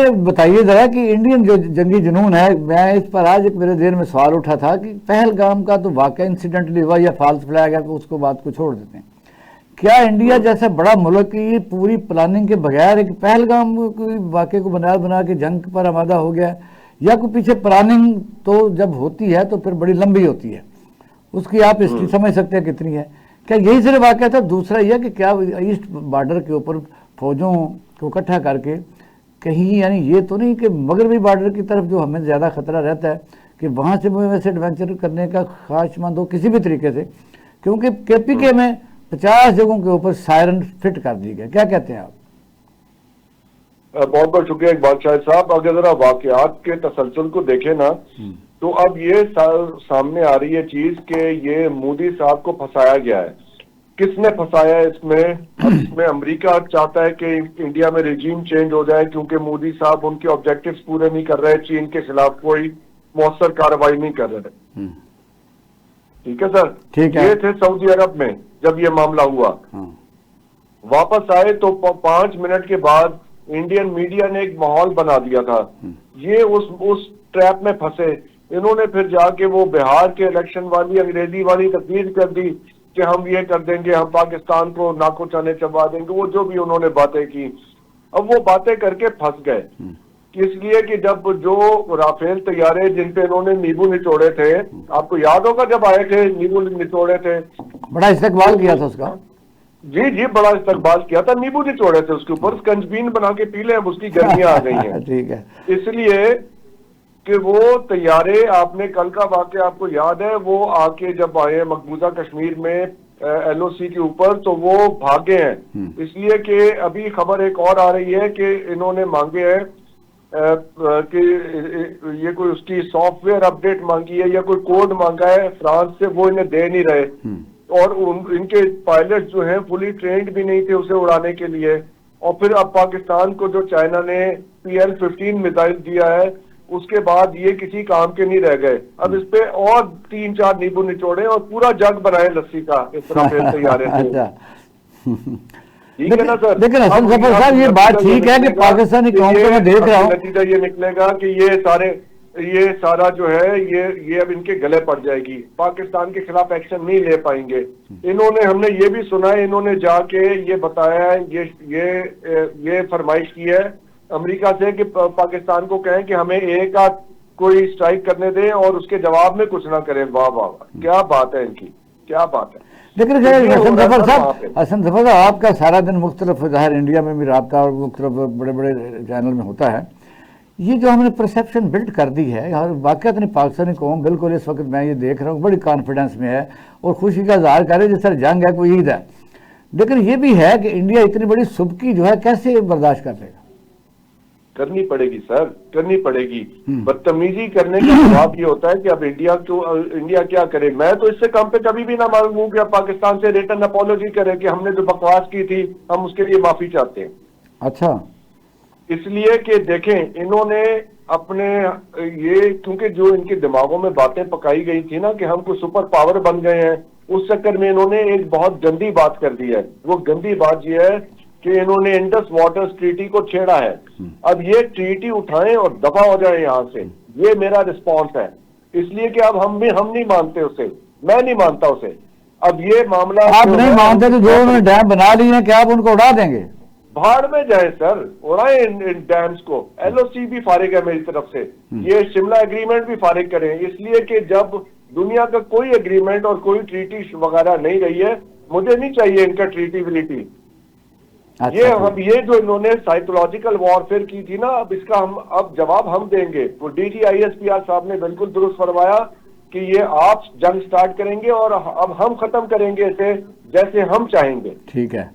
ये बताइए जरा कि इंडियन जो जंगी जुनून है, मैं इस पर आज एक मेरे दिल में सवाल उठा था कि पहलगाम का तो वाकई इंसिडेंटली हुआ या फॉल्स फ्लैग है, तो उसको बात को छोड़ देते हैं। क्या इंडिया जैसा बड़ा मुल्क की पूरी प्लानिंग के बगैर एक पहलगाम वाकई को बुनियाद बना के जंग पर आमादा हो गया, या कोई पीछे प्लानिंग तो जब होती है तो फिर बड़ी लंबी होती है, उसकी आप हिस्ट्री समझ सकते हैं कितनी है। क्या यही सिर्फ वाकया था? दूसरा यह कि क्या ईस्ट बॉर्डर के ऊपर फौजों को इकट्ठा करके कहीं, यानी ये तो नहीं कि मगरबी बॉर्डर की तरफ जो हमें ज़्यादा खतरा रहता है कि वहाँ से वैसे एडवेंचर करने का ख्वाहिशमंद हो किसी भी तरीके से, क्योंकि KPK में 50 जगहों के ऊपर सायरन फिट कर दी गए। क्या कहते हैं आप? बहुत बहुत शुक्रिया इकबाल शाहिद साहब। अगर जरा वाकयात के तसलसल को देखें ना, तो अब ये सामने आ रही है चीज कि ये मोदी साहब को फंसाया गया है। किसने फंसाया है इसमें अमेरिका चाहता है कि इंडिया में रिजीम चेंज हो जाए, क्योंकि मोदी साहब उनके ऑब्जेक्टिव्स पूरे नहीं कर रहे, चीन के खिलाफ कोई मौसर कार्रवाई नहीं कर रहे। ठीक है सर, ठीक है। ये थे सऊदी अरब में जब ये मामला हुआ। वापस आए तो 5 मिनट के बाद इंडियन मीडिया ने एक माहौल बना दिया था। ये उस ट्रैप में फंसे। इन्होंने फिर जाके वो बिहार के इलेक्शन वाली अंग्रेजी वाली तस्वीर कर दी कि हम ये कर देंगे, हम पाकिस्तान को नाको चने चबा देंगे, वो जो भी उन्होंने बातें की। अब वो बातें करके फंस गए, इसलिए कि जब जो राफेल तैयारे जिन पे इन्होंने नींबू निचोड़े थे, आपको याद होगा जब आए थे नींबू निचोड़े थे, बड़ा इस्तकबाल किया था उसका। जी जी, बड़ा इस्तकबाल किया था, नींबू निचोड़े थे उसके ऊपर, कंजबीन बना के पी ले, अब उसकी गर्मियां आ गई हैं। ठीक है। इसलिए कि वो तैयारे, आपने कल का वाकया आपको याद है, वो आके जब आए मकबूजा कश्मीर में LOC के ऊपर, तो वो भागे हैं। इसलिए कि अभी खबर एक और आ रही है कि इन्होंने मांगे हैं कि ये कोई उसकी सॉफ्टवेयर अपडेट मांगी है या कोई कोड मांगा है फ्रांस से, वो इन्हें दे नहीं रहे। और इनके पायलट जो हैं फुली ट्रेंड भी नहीं थे उसे उड़ाने के लिए। और फिर अब पाकिस्तान को जो चाइना ने PL-15 मिसाइल दिया है, उसके बाद ये किसी काम के नहीं रह गए। अब इस पे और 3-4 नींबू निचोड़े और पूरा जग बनाए लस्सी का, इस तरह से तैयार है। ठीक है ना सर? लेकिन हसन जफर साहब, ये बात ठीक है कि पाकिस्तानी कौम को मैं देख रहा हूँ, नतीजा ये निकलेगा कि ये सारा जो है ये अब इनके गले पड़ जाएगी, पाकिस्तान के खिलाफ एक्शन नहीं ले पाएंगे। इन्होंने, हमने ये भी सुना है, इन्होंने जाके ये बताया है, ये फरमाइश की है अमेरिका से कि पाकिस्तान को कहें कि हमें एक आध कोई स्ट्राइक करने दें और उसके जवाब में कुछ ना करें। वाह वाह वाह, क्या बात है इनकी, क्या बात है। लेकिन हसन जफर साहब, आपका सारा दिन मुख्तलिफ ज़ाहिर इंडिया में भी रब्ता और मुख्तलिफ बड़े बड़े चैनल में होता है, ये जो हमने परसेप्शन बिल्ड कर दी है, और वाकई नहीं पाकिस्तानी कौम बिल्कुल इस वक्त मैं ये देख रहा हूँ बड़ी कॉन्फिडेंस में है और खुशी का इजहार कर रहे जिस तरह जंग है कोई ईद है। लेकिन ये भी है कि इंडिया इतनी बड़ी सुबकी जो है कैसे बर्दाश्त कर लेगा? करनी पड़ेगी सर, करनी पड़ेगी। बदतमीजी करने का जवाब ये होता है कि अब इंडिया क्या करे। मैं तो इससे कम पे कभी भी ना मांगू कि अब पाकिस्तान से रिटर्न अपॉलॉजी करे कि हमने जो बकवास की थी हम उसके लिए माफी चाहते हैं। अच्छा, इसलिए कि देखें इन्होंने अपने ये, क्योंकि जो इनके दिमागों में बातें पकाई गई थी ना कि हम कोई सुपर पावर बन गए हैं, उस चक्कर में इन्होंने एक बहुत गंदी बात कर दी है। वो गंदी बात ये है कि इन्होंने इंडस वाटर्स ट्रीटी को छेड़ा है। अब ये ट्रीटी उठाएं और दफा हो जाए यहाँ से, ये मेरा रिस्पॉन्स है। इसलिए कि अब हम नहीं मानते उसे, मैं नहीं मानता उसे। अब ये मामला आप नहीं मानते तो जो उन्होंने डैम बना लिए हैं, क्या आप उनको उड़ा देंगे? भाड़ में जाए सर, उड़ाएं इन डैम्स को। LOC भी फारिग है मेरी तरफ से, ये शिमला एग्रीमेंट भी फारिग करें। इसलिए कि जब दुनिया का कोई एग्रीमेंट और कोई ट्रीटी वगैरह नहीं रही है, मुझे नहीं चाहिए इनका ट्रीटीबिलिटी। ये जो इन्होंने साइकोलॉजिकल वॉरफेयर की थी ना, अब इसका अब जवाब हम देंगे। तो DG ISPR साहब ने बिल्कुल दुरुस्त फरमाया कि ये आप जंग स्टार्ट करेंगे और अब हम खत्म करेंगे इसे जैसे हम चाहेंगे। ठीक है।